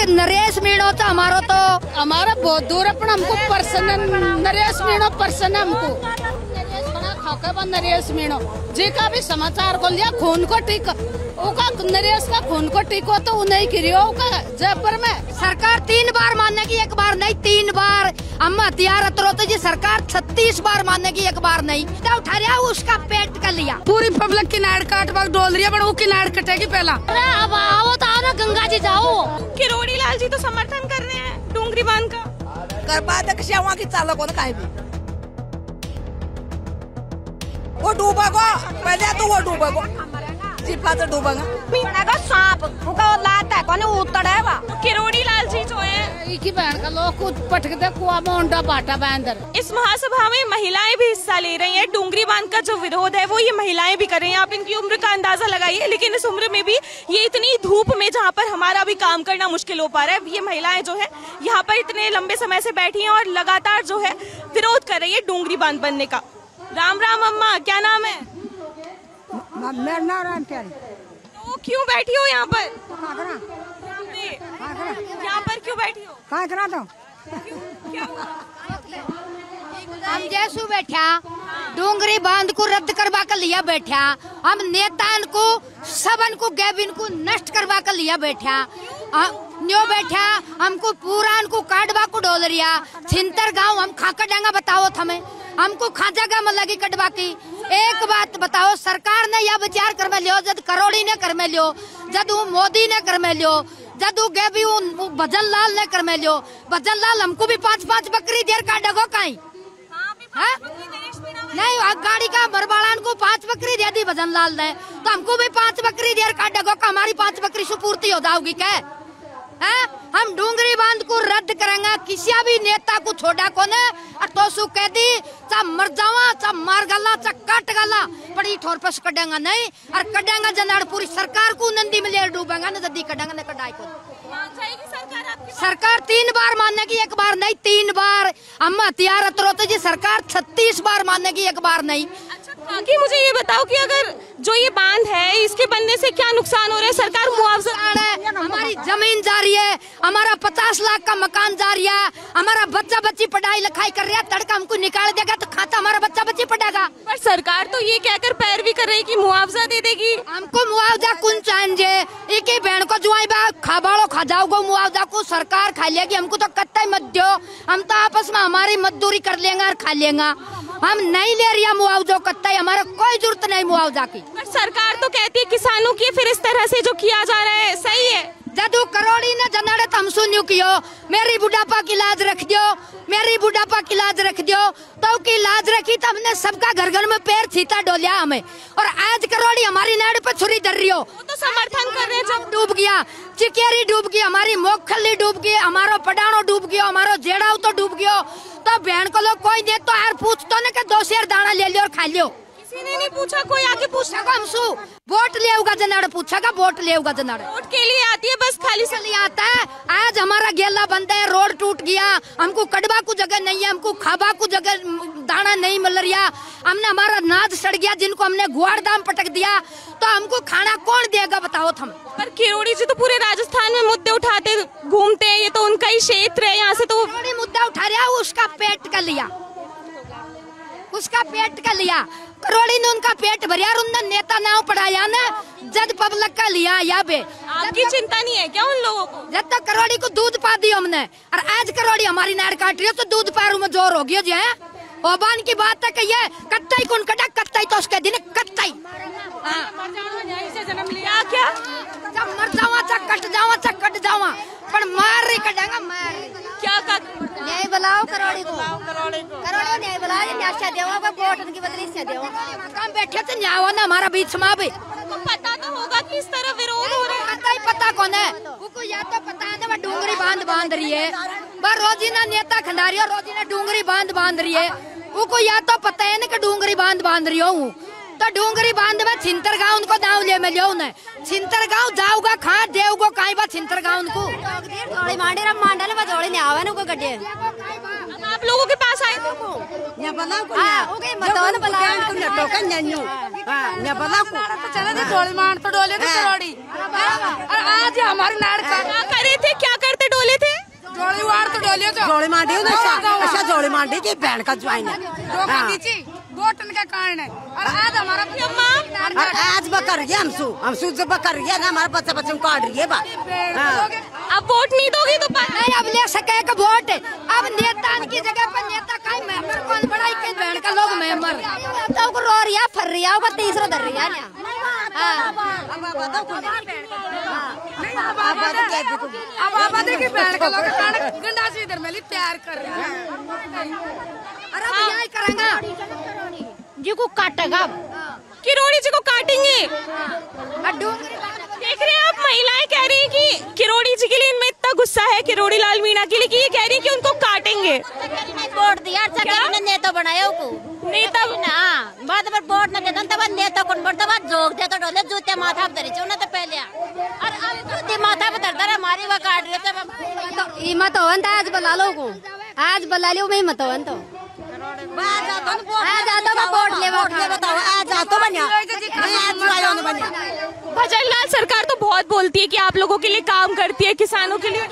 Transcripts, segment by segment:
नरेश मीणो तो हमारा बहुत दूर है, पर हमको पर्सनल नरेश मीणो पर्सन है हमको। नरेश मीणो जी का भी समाचार को लिया खून को टीका नरेश का खून को टीको तो उन्हें गिरियो का जयपुर में सरकार 3 बार मानेगी, 1 बार नहीं 3 बार। हम हथियार तो जी सरकार 36 बार मानेगी, 1 बार नहीं। तो उठा लिया उसका पेट कर लिया, पूरी पब्लिक की नाड़ काट डोल रही है, पर वो की नाड़ कटेगी पहला। अब आओ तो आओ ना गंगा जी जाओ। किरोड़ी लाल जी तो समर्थन कर रहे हैं डूंगरी बांध का, वहाँ की चालक हो ना वो डूबेगा पहले तो वो डूबेगा जिपा तो डूबेगा सांप लाता है कौन उतर है वो किरोड़ी लाल जी जो है की बहन का लोग पटकते कुआ में उंडा बाटा बैंदर। इस महासभा में महिलाएं भी हिस्सा ले रही हैं। डूंगरी बांध का जो विरोध है वो ये महिलाएं भी कर रही हैं। आप इनकी उम्र का अंदाजा लगाइए, लेकिन इस उम्र में भी ये इतनी धूप में जहाँ पर हमारा भी काम करना मुश्किल हो पा रहा है, ये महिलाएं जो है यहाँ पर इतने लंबे समय से बैठी हैं और लगातार जो है विरोध कर रही है डूंगरी बांध बनने का। राम राम अम्मा, क्या नाम है? मेरा नाम राम प्यारी। तो क्यों बैठी हो यहाँ पर? यहाँ पर क्यों बैठी हो? कहाँ करा दो? हम जैसू बैठा डूंगरी बांध को रद्द करवा कर लिया बैठा, हम नेतान को सबन को गैबिन को नष्ट करवा कर लिया बैठा न्यो बैठा, हमको पूरा को काटवा को डोल रिया छिंतर गाँव हम खाकर देंगा। बताओ थमें हमको खाजा का मन लगी कटवा की। एक बात बताओ, सरकार ने यह विचार कर में लियो, जब करोड़ी ने कर में लियो, जब मोदी ने कर में लियो, जब गैबी भजन लाल ने कर में लियो। भजन लाल हमको भी 5-5 बकरी देर का डगो कहीं नहीं, गाड़ी का मरबाड़ान को 5 बकरी दे दी भजन लाल ने, तो हमको भी 5 बकरी देर का डगो का हमारी 5 बकरी सुपूर्ति हो जाओगी क्या? हम डूंगरी बांध को रद्द करेंगे, किसी भी नेता को छोड़ा को ने तो सु कह दी चा मर जावा चा मार गला चा काट गला बड़ी ठोर पे कटेंगा नहीं, और कटेंगा जनाड़ पूरी सरकार को नंदी में ले डूबेगा न जदी कटेंगा न कटाई को। सरकार 3 बार मानेगी, 1 बार नहीं 3 बार। हम हथियार तो जी सरकार 36 बार मानेगी, 1 बार नहीं। कि मुझे ये बताओ कि अगर जो ये बांध है इसके बनने से क्या नुकसान हो रहा है? सरकार मुआवजा है, हमारी जमीन जा रही है, हमारा 50 लाख का मकान जा रही है, हमारा बच्चा बच्ची पढ़ाई लिखाई कर रहा है, तड़का हमको निकाल देगा तो खाता हमारा बच्चा बच्ची पढ़ेगा। पर सरकार तो ये कहकर पैरवी कर रही है कि मुआवजा दे देगी। हमको मुआवजा कौन चाहिए? एक ही बहन को जुआई बा खाबाड़ो खा जाओगे, मुआवजा को सरकार खा लेगी, हमको तो कत्ता मत दो, हम तो आपस में हमारी मजदूरी कर लेंगे और खा लेंगे। हम नहीं ले रही मुआवजा कत्ता, हमारा कोई जरूरत नहीं मुआवजा की। पर सरकार तो कहती है किसानों की, फिर इस तरह से जो किया जा रहा है सही है? जदू करोड़ी ने जनाड़े हम सुनियो कियो मेरी बुढ़ापा की लाज रख दियो, मेरी बुढ़ापा की लाज रख दियो, तो की लाज रखी तो हमने सबका घर घर में पैर छीता डोलिया हमें, और आज करोड़ी हमारी नाड़ पे छुरी धर रही हो तो समर्थन कर रहे। जब डूब गया चिकेरी डूब गई, हमारी मोखली डूब गई, हमारो पडाणो डूब गयो, हमारो जेड़ाऊ तो डूब गयो, तो बहन को लोग कोई दे तो यार पूछ तो न के 2 शेर दाना ले लियो और खा लियो। किसी ने नहीं पूछा, कोई आके पूछा हमसू वोट लेगा जनाड़ पूछेगा, वोट लेगा जनाड़ वोट के लिए आती है, बस खाली से लिए आता है। आज हमारा गेला बंद है, रोड टूट गया, हमको कड़वा को जगह नहीं है, हमको खाबा को जगह दाना नहीं मिल रहा, हमने हमारा नाद सड़ गया, जिनको हमने गुआड़ दाम पटक दिया, तो हमको खाना कौन देगा बताओ थम? पर किरोड़ी जी तो पूरे राजस्थान में मुद्दे उठाते घूमते हैं, ये तो उनका ही क्षेत्र है, यहाँ से तो किरोड़ी मुद्दा उठा रहा, उसका पेट का लिया, उसका पेट का लिया, करोड़ी ने उनका पेट भरिया, उन्होंने नेता नाव पढ़ाया ना, जज पब्लिक का लिया। यहाँ पे आपकी चिंता नहीं है क्या उन लोगों को? जब तक करोड़ी को दूध पा दिया हमने, और आज करोड़ी हमारी नाड़ काट रही हो तो दूध पैरों में जोर हो गया जी है। ओबान की बात है कि ये कत्ताई कौन कटा, कत्ताई तो उसके दिन कत्ताई जन्म लिया क्या? जब मर जावा चाहे कट जावा पर मार रही कटेगा, मार क्या न्याय बुलाओ करोड़ी को, करोड़ी न्याय बुलाओ, न्याय देवा वोट की बदली से देवा, हम बैठे थे न्याय हो ना हमारा बीच में भी। तो पता तो होगा कि इस तरह विरोध हो रहा है, पता कौन है उनको? या तो पता है ना डूंगरी बांध रही है, पर रोजीना नेता खंडारी और रोजीना डूंगरी बांध रही है, उनको या तो पता है ना कि डूंगरी बांध रही हूँ, तो डूंगरी बांध में छिंतर गाँव उनको दाव ले में लियो न, छिंतर गाँव जाऊगा खा देवगो कहीं बा छिंतर गाँव उनको मांडल में जोड़ी नहीं आवे ना गड्ढे। आप लोगों के पास आए आज हमारे नाड़ क्या कर रहे थे, क्या करते जोड़ी मांडी अच्छा जोड़ी मांडी की बहन का ज्वाइन है वोटन के कारण है। और आज हमारा आज बकर रही है हमसू जब बकर रही है ना हमारे बच्चे बच्चे काट रही है अब वोट नहीं दोगी तो नहीं अब ले सके का वोट। अब नेता की जगह पर नेता का मेंबर कौन बढ़ाई के बहन का लोग मेंबर तो को रो रिया फर रिया वो तीसरा धर रिया ना अब आबादी की बहन का लोग गंडा से इधर में तैयार कर रहे हैं। अरे यही करेंगे जी को काटेगा किरोड़ी जी को काटेंगे। देख रहे हैं आप महिलाएं कह रही हैं कि किरोड़ी जी के लिए इनमें इतना गुस्सा है किरोड़ी लाल मीणा के लिए कि ये कह रही है कि उनको काटेंगे। वोट दिया ने नेता बनाया को नेता बाद में वोट न देता तब नेता कौन बढ़ता बात जोग दे तो डोले जूते माथा पर धरी चुना तो पहले और अब जूते माथा पर धरता है हमारी वो काट रही है तो ई मत होन आज बुला लो को आज बुला लो मैं मत होन तो भजन लाल सरकार तो बहुत बोलती है कि आप लोगों के लिए काम करती है किसानों के लिए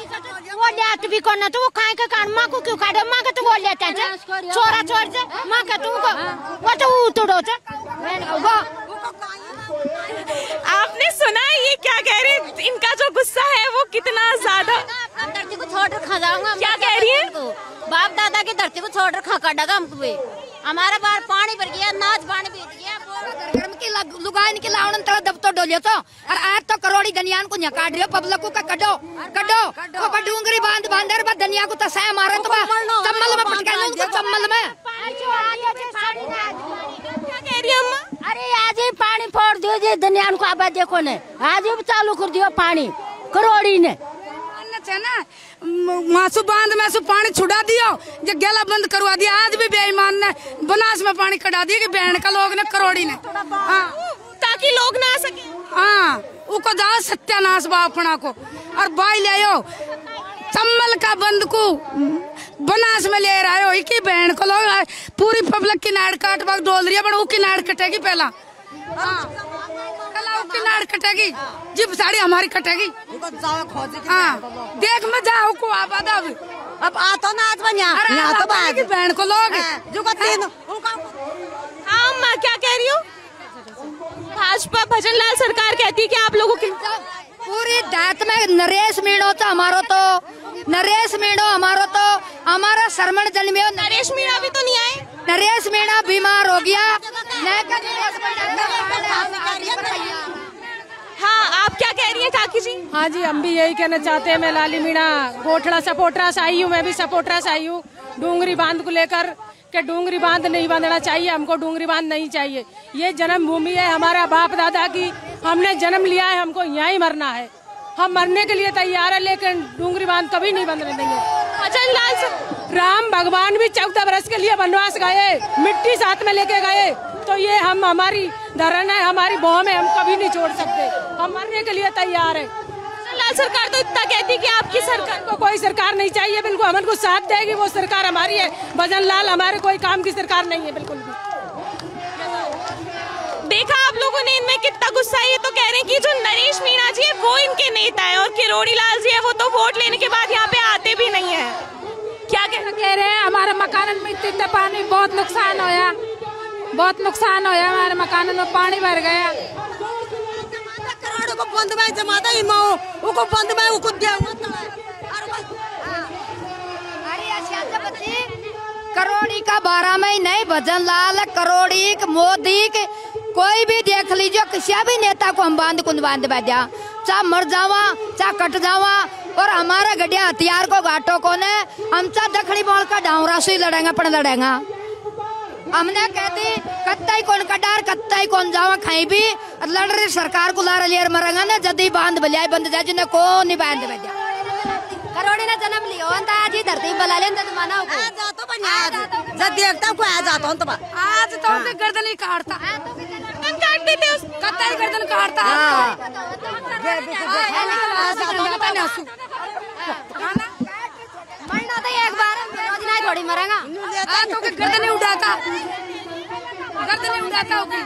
वो लिया भी करना तो वो खाए का कारण माँ को क्यों काटे माँ का तो वो लेते हैं छोरा छोड़ से माँ का तुमको वो तो उतरो आपने सुना है ये क्या कह रहे हैं इनका जो गुस्सा है वो कितना ज्यादा धरती को छोड़ खा जाऊंगा क्या कह रही है बाप दादा की धरती को छोड़ खा काटेगा हमको हमारा बार पानी भर गया नाच पानी बीत गया लुगाइन के लावन तला दब तो डोलियो तो और आज तो करोड़ी दनियान को काट रही हो पब्लिक को कड्डो कड्डो वो डूंगरी बांध बांधर बा दनिया को तसाया मारे तो चम्मल में पटकाना उनको चम्मल में क्या कह रही है अम्मा। अरे आज ही पानी फोड़ दियो जे दनियान को आबाद देखो ने आज ही चालू कर दियो पानी करोड़ी ने ना मासू बांध में सु पानी छुड़ा दियो जो गेला बंद करवा दिया आज भी बेईमान ने बनास में पानी कटा दिया कि बहन का लोग ने करोड़ी ने ताकि लोग ना आ सके। हाँ उको जाओ सत्यानाश बा अपना को और बाई ले चम्मल का बंद को बनास में ले रहा हो की बहन को लोग पूरी पब्लिक की नाड़ काट बाग डोल रही है पर वो की नाड़ कटेगी पहला की नाड़ कटेगी जिप साड़ी हमारी कटेगी। हाँ देख मैं जाओ को आबाद अब आ तो ना आज बनिया तो बात बहन को लोग जो हाँ माँ क्या कह रही हो। भाजपा भजन लाल सरकार कहती है कि आप लोगों की पूरी दात में नरेश मीणो तो हमारो तो नरेश मीणो हमारो तो हमारा शरमण जन्मे नरेश मीणा भी तो नहीं आए। नरेश मीणा बीमार हो गया। हाँ आप क्या कह रही हैं काकी जी। हाँ जी हम भी यही कहना चाहते हैं। मैं लाली मीणा गोठड़ा सपोर्टरा से आई हूँ। मैं भी सपोर्टरा से आई हूँ डूंगरी बांध को लेकर कि डूंगरी बांध नहीं बांधना चाहिए। हमको डूंगरी बांध नहीं चाहिए। ये जन्मभूमि है हमारा बाप दादा की। हमने जन्म लिया है हमको यहाँ ही मरना है। हम मरने के लिए तैयार है लेकिन डूंगरी बांध कभी नहीं बंधने देंगे। भजन लाल राम भगवान भी 14 बरस के लिए वनवास गए मिट्टी साथ में लेके गए तो ये हम हमारी धरन है हमारी बहू में हम कभी नहीं छोड़ सकते। हम मरने के लिए तैयार है। लाल सरकार तो इतना कहती कि आपकी सरकार को कोई सरकार नहीं चाहिए। बिल्कुल हमको साथ देगी वो सरकार हमारी है। भजन लाल हमारे कोई काम की सरकार नहीं है बिल्कुल भी। देखा आप लोगों ने इनमें कितना गुस्सा है। ये तो कह रहे हैं कि जो नरेश मीणा जी है वो इनके नेता है और किरोड़ी लाल जी है वो तो वोट लेने के बाद यहाँ पे आते भी नहीं है। क्या कह रहे हैं हमारे मकान में इतने पानी बहुत नुकसान होया हमारे मकान में पानी भर गया। को बंद में जमाता ही माओ उको बंद में उको दिया करोड़ी का 12 में नहीं भजन लाल करोड़ी मोदी के कोई भी देख लीजिए किसी भी नेता को हम बांध दिया चाहे मर जावा चाहे कट जावा और हमारा गड्ढा हथियार को घाटों को ने हम चाहे दखनी बोल का डाउरा से लड़ेंगे पण लड़ेंगे। हमने कहती कत्ताई कौन कडार कत्ताई कौन जावा खाई भी लड़ रही सरकार को लार लियर मरेंगे ना जदी बांध बलिया बंद जाए जिन्हें को नहीं बांध बजा करोड़ी ने जन्म लियो आज ही धरती बला लेन तो माना को तो बनिया जब देखता को आ जाता हूं तो आज तो उसे गर्दन ही काटता काट देते उस कत्ताई गर्दन काटता मरना तो एक बार रोज नहीं थोड़ी मरेगा तो गर्दन ही उड़ाता होगी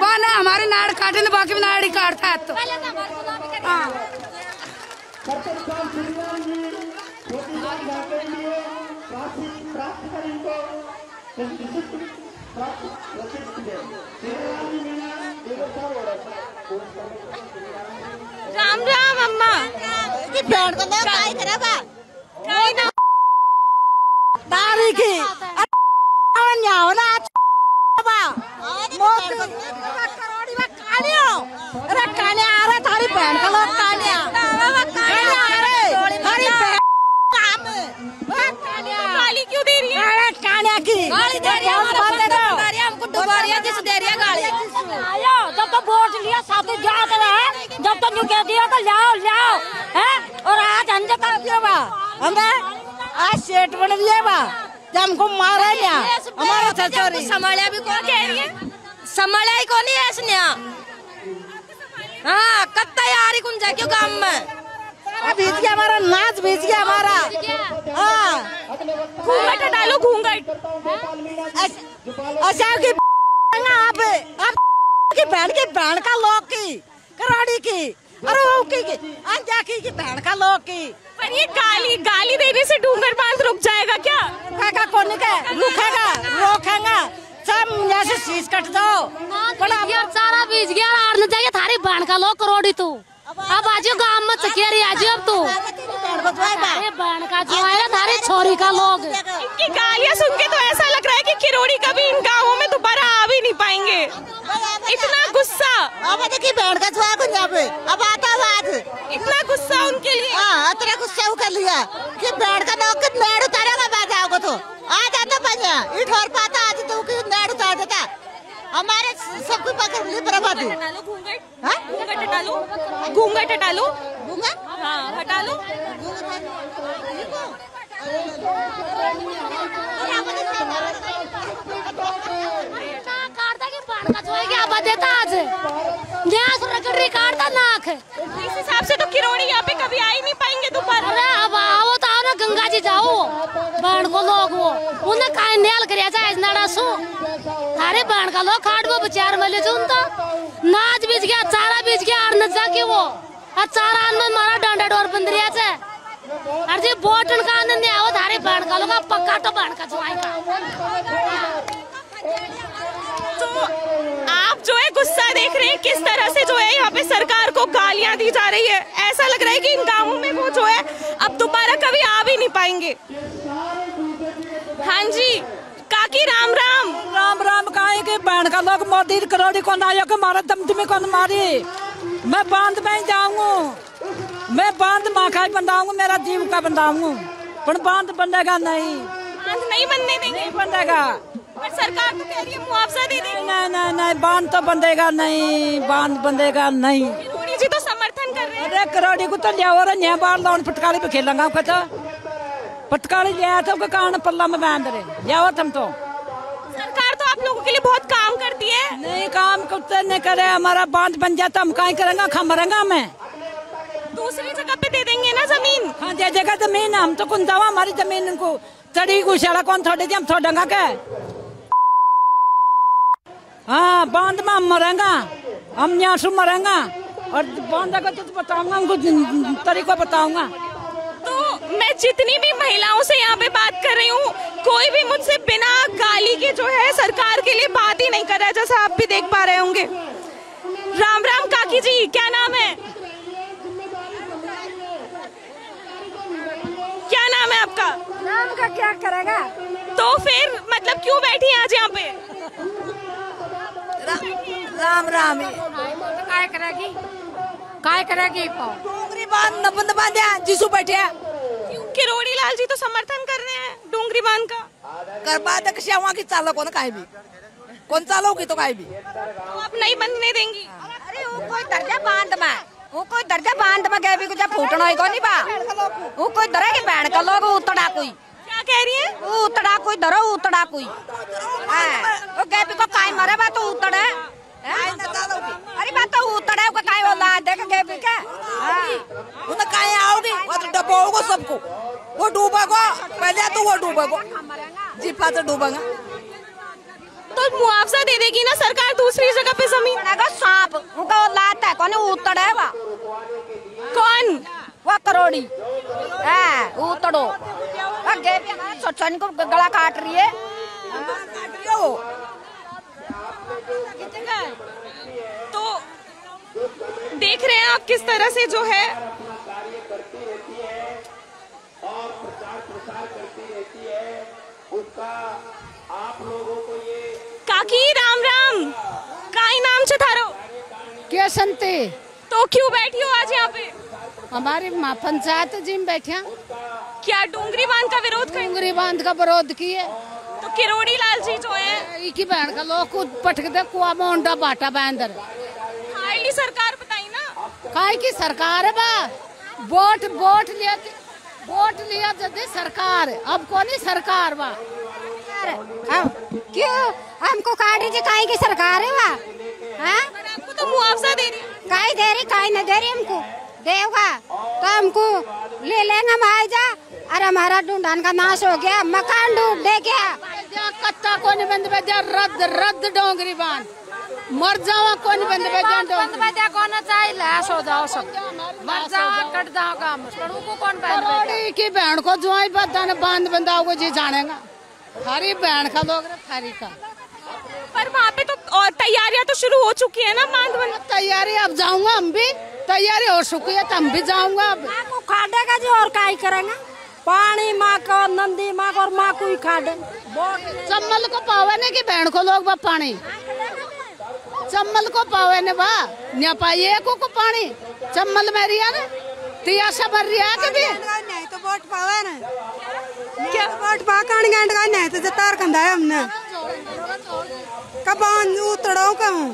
बाना हमारे नाड़ काटे ना बाकी नाड़ ही काटता है तो राम राम अम्मा बैंड को काय करेगा काय ना दारी की न्यावना बा मोत करोड़ी में कालियो अरे कालिया आ रहा थारी बैंड का लोग कालिया थारी काम गाली क्यों दे रही है? अरे कालिया की गाली दे रही है, हमको डुबा रही है, जिस दे रही है गाली। आयो जब तो वोट लिया साथी जात रहे, जब तो न्यू कह दिया तो लाओ हैं, और आज अंजे कर दिया बा हमें आज सेट बन दिया बा जब हमको मारा लिया हमारा सचोरी संभालिया भी कौन कह रही है? संभालिया ही कौन है इसने? हाँ कत्ता यारी कुन जा क्यों काम में बीच गया हमारा नाच, बीच गया हमारा। हाँ घूंघट डालो घूंघट। अच्छा की आप की बहन का लोग की करोड़ी की अरे वो की अंजा की बहन का लोग की। पर ये गाली देने से डूंगर बांध रुक जाएगा क्या? रुकेगा कौन के रुकेगा रोकेगा सब जैसे शीश कट दो यार सारा बीज गया और न जाइए थारी बहन का लोग करोड़ी तू अब आज गांव में चकेरी आज अब तू अरे बहन का जो है ना थारी छोरी का लोग इनकी गालियां सुन के तो ऐसा लग रहा है कि किरोड़ी कभी इन गाँवों में दोबारा आ भी नहीं पाएंगे। इतना गुस्सा अब देखिए बहन का छुआ को यहाँ पे अब आता बात इतना गुस्सा उनके लिए। हाँ इतना गुस्सा कर लिया कि बहन का नौक नेड़ उतारेगा बात आओगे तो आ जाता बनिया इट और पाता आज तो कि नेड़ उतार देता हमारे सबको पकड़ ली बराबर हटा लो घूंघट। हाँ घूंघट हटा लो, घूंघट हटा लो, घूंघट हाँ हटा लो। इस हिसाब से तो किरोड़ी यहाँ पे कभी आ ही नहीं पाएंगे दोबारा। अरे अब आओ तो आओ ना गंगा जी जाओ बहन को लोग वो उन्हें काहे नेल करिया जाए नाड़ा सो अरे बहन का लोग खाट वो विचार मिले जो उनका नाच बीच गया चारा बीच गया और नचा के वो और चारा में मारा डंडा डोर बंदरिया से और जी बोटन का आनंद नहीं आओ थारे बहन का लोग पक्का तो बहन का जुआई का। तो आप जो है गुस्सा देख रहे हैं किस तरह से जो है यहाँ पे सरकार को गालियां दी जा रही है। ऐसा लग रहा है कि इन गांवों में वो जो है अब दोबारा कभी आ भी नहीं पाएंगे। हाँ जी काकी राम राम। राम राम कहे के बहन का लोग मोदी करोड़ी को नायक के मारा दमदमी को मारी मैं बांध में जाऊंगा मैं बांध माखा बनाऊंगा मेरा जीव का बनाऊंगा पर बांध बनेगा नहीं नहीं बनने देंगे बनेगा पर सरकार तो कह रही है मुआवजा दे देगी। नहीं बांध तो बंदेगा नहीं बांध बंदेगा नहीं। किरोड़ी जी तो समर्थन कर रहे हैं। अरे करोड़ी को तो लिया और न्या बार लौन फटकाली पे खेलेंगा तो फटकाली लिया तो कान पल्ला में बांध रहे लिया तुम तो सरकार तो आप लोगों के लिए बहुत काम करती है। नहीं काम करते नहीं करे हमारा बांध बन जाता हम कहीं करेंगे खा मरेंगे मैं दूसरी जगह पे दे देंगे ना जमीन। हाँ दे देगा जमीन हम तो कौन दवा हमारी जमीन को तड़ी घुसाला कौन थोड़े हम थोड़ा के हाँ बांध में हम मरेंगे हम यहाँ से मरेंगे और बांधेगा तो बताऊंगा हमको तरीका बताऊंगा। तो मैं जितनी भी महिलाओं से यहाँ पे बात कर रही हूँ कोई भी मुझसे बिना गाली के जो है सरकार के लिए बात ही नहीं कर रहा है जैसा आप भी देख पा रहे होंगे। राम राम काकी जी क्या नाम है? क्या नाम है आपका? नाम का क्या करेगा तो फिर मतलब क्यों बैठी हैं आज यहाँ पे? राम राम काय करेगी डूंगरी बांध न बंद बांधे जिसू बैठे किरोड़ी लाल जी तो समर्थन कर रहे हैं डूंगरी बांध का। कर बाद वहाँ की चालो कौन काहे भी कौन चालोगी तो काहे भी तो आप नहीं बनने देंगी? अरे वो कोई दर्जा बांध में वो कोई दर्जा बांध में गए भी कुछ फूटना ही कोनी बा वो कोई दरे की बहन का लोग उतड़ा कोई क्या कह रही है? वो उतड़ा कोई धरो उतड़ा कोई वो गए भी को काय मरे बा तो उतड़े अरे बात तो उतड़े को काय वाला देख गए भी क्या उन्हें काय आओगी वो तो डबोगे सबको वो डूबेगा पहले तो वो डूबेगा जिपा तो डूबेगा तो मुआवजा दे देगी ना सरकार दूसरी जगह पे जमीन। सांप उनका लाता है कौन उतड़ा है वा कौन? वो वो करोड़ी है उतड़ो अगे सोचन को गला काट रही है वो। तो देख रहे हैं आप किस तरह से जो है काकी राम राम काई नाम से थारो क्या संते तो क्यों बैठी हो आज यहाँ पे? हमारी पंचायत जी में बैठे क्या डूंगरी बांध का विरोध करें? डूंगरी बांध का विरोध किए तो किरोड़ी लाल जी जो है की बहन का लोग कूद पटक दे कुआ मोंडा बाटा बांधर हाईली सरकार बताई ना काय की सरकार है बा वोट लिया जदे सरकार अब कौन सरकार बा क्यों हमको काटी जी काय की सरकार है वहाँ आपको तो मुआवजा दे रही है काय दे रही काय न दे रही हमको देगा तो हमको ले लेंगे मुआवजा और हमारा ढूंढान का नाश हो गया मकान डूब दे गया कत्ता कौन बंद बजा रद्द डोंगरी बांध मर जावा कौन बंद बजा कौन चाहिए लाश हो जाओ सब मर जाओ कट जाओ काम को कौन करोड़ी की बहन को जुआई बता न बांध बंदाओगे जी जानेगा हरी बहन का लोग थारी का पर वहाँ पे तो तैयारियां तो शुरू हो चुकी है ना बांध बन तैयारी अब जाऊंगा हम भी तैयारी हो चुकी है तो हम भी जाऊंगा अब को खाडेगा जी और काय करेंगे पानी माँ को नंदी माँ को और माँ को ही खाडे चम्मल को पावे ने की बहन को लोग बा पानी चम्मल को पावे ने बा न्या पाइए को पानी चम्मल में रिया ना तिया सब रिया के भी नहीं तो वोट पावे ना क्या वोट पा कान गांड का नहीं तो जतार कंधा है हमने कबान उतड़ो कहूँ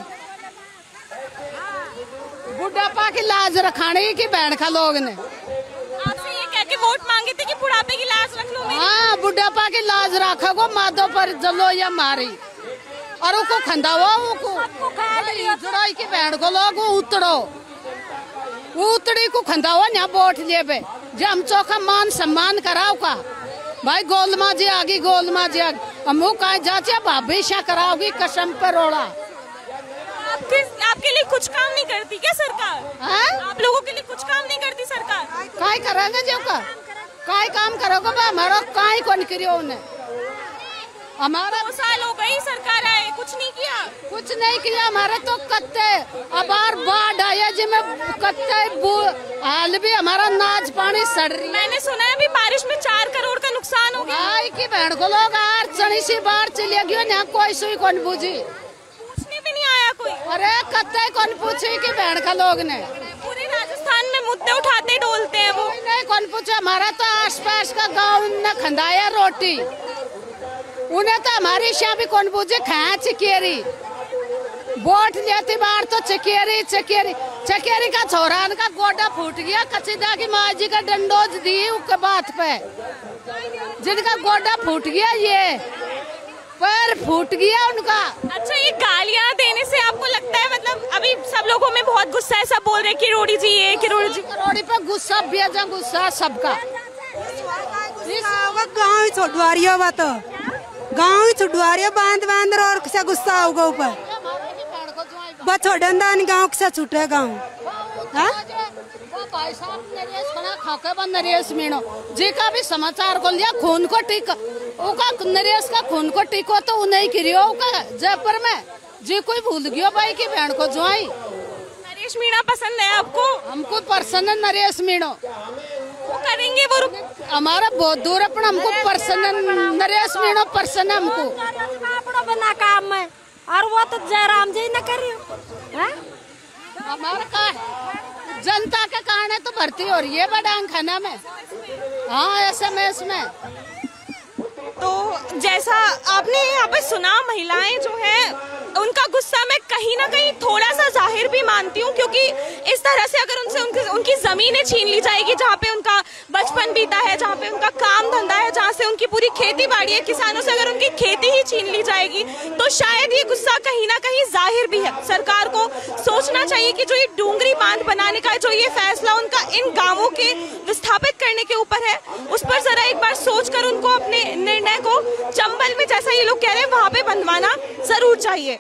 बुढ़ापा की लाज रखाने की बहन का लोग ने आपसे ये कह के वोट मांगे थे कि बुढ़ापे की लाज रख लो मेरी। हाँ बुढ़ापा की लाज रखा को माधो पर जलो या मारी और उको खंदावा उको जुड़ाई की बहन को लोग उतड़ो उतड़ी को खंदावा यहाँ वोट लिए बे जो हम चौका मान सम्मान कराओ का भाई गोलमा जी आगी हम कहा जाचे भाभी शा कराओगी कसम पर रोड़ा आपके लिए कुछ काम नहीं करती क्या सरकार? आप लोगों के लिए कुछ काम नहीं करती सरकार? काय करेंगे जो का काय काम करोगे बा हमारा काय कौन करियो उन्हें हमारा 2 साल हो गई सरकार आए कुछ नहीं किया हमारे तो कत्ते अबार बाढ़ आया जी में कत्ते हाल भी हमारा नाच पानी सड़ रही। मैंने सुना है अभी बारिश में 4 करोड़ का नुकसान हो गया। की बहन को लोग चढ़ी सी बाढ़ चली गई ना कोई सुई कौन पूछी पूछने भी नहीं आया कोई। अरे कत्ते कौन पूछी की बहन का लोग ने पूरे राजस्थान में मुद्दे उठाते डोलते हैं वो नहीं कौन पूछे हमारा तो आस पास का गाँव ने खंदाया रोटी उन्हें तो हमारी शाह भी कौन पूछे खाया चिकेरी वोट लेती बार तो चकेरी का छोरान का गोडा फूट गया कसीदा की माँ जी का डंडोज दी उसके बात पे जिनका गोडा फूट गया ये पैर फूट गया उनका। अच्छा ये गालियाँ देने से आपको लगता है मतलब अभी सब लोगों में बहुत गुस्सा है सब बोल रहे हैं किरोड़ी जी ये किरोड़ी पे गुस्सा भेजा गुस्सा सबका गाँव ही छोड़वारिया बात गाँव ही छुड़वारिया बांध और किसा गुस्सा होगा ऊपर बस छोड़ंदा नहीं गाँव किसा छूटे गाँव भाई साहब नरेश खड़ा खाके बंद नरेश मीणो जी का भी समाचार को लिया खून को टिक उका नरेश का खून को टिको तो उन्हें करियो उका जयपुर में जी कोई भूल गयो भाई की बहन को जुआई। नरेश मीणा पसंद है आपको? हमको पसंद है नरेश मीणो वो करेंगे वो हमारा बहुत दूर अपन हमको पर्सन नरेश मीणो पर्सन हमको बना काम में और वो तो जयराम जी न करियो हमारा का जनता के कारण तो भर्ती हो रही है बडांग खाना में। हाँ SMS में तो जैसा आपने यहाँ पे सुना महिलाएं जो है उनका गुस्सा मैं कहीं ना कहीं थोड़ा सा जाहिर भी मानती हूँ क्योंकि इस तरह से अगर उनसे उनकी जमीनें छीन ली जाएगी जहाँ पे उनका बचपन बीता है जहाँ पे उनका काम धंधा है जहाँ से उनकी पूरी खेती बाड़ी है किसानों से अगर उनकी खेती ही छीन ली जाएगी तो शायद ये गुस्सा कहीं ना कहीं जाहिर भी है। सरकार को सोचना चाहिए कि जो ये डूंगरी बांध बनाने का जो ये फैसला उनका इन गाँवों के विस्थापित करने के ऊपर है उस पर जरा एक बार सोचकर उनको अपने निर्णय को चंबल में जैसा ये लोग कह रहे हैं वहाँ पे बंधवाना जरूर चाहिए।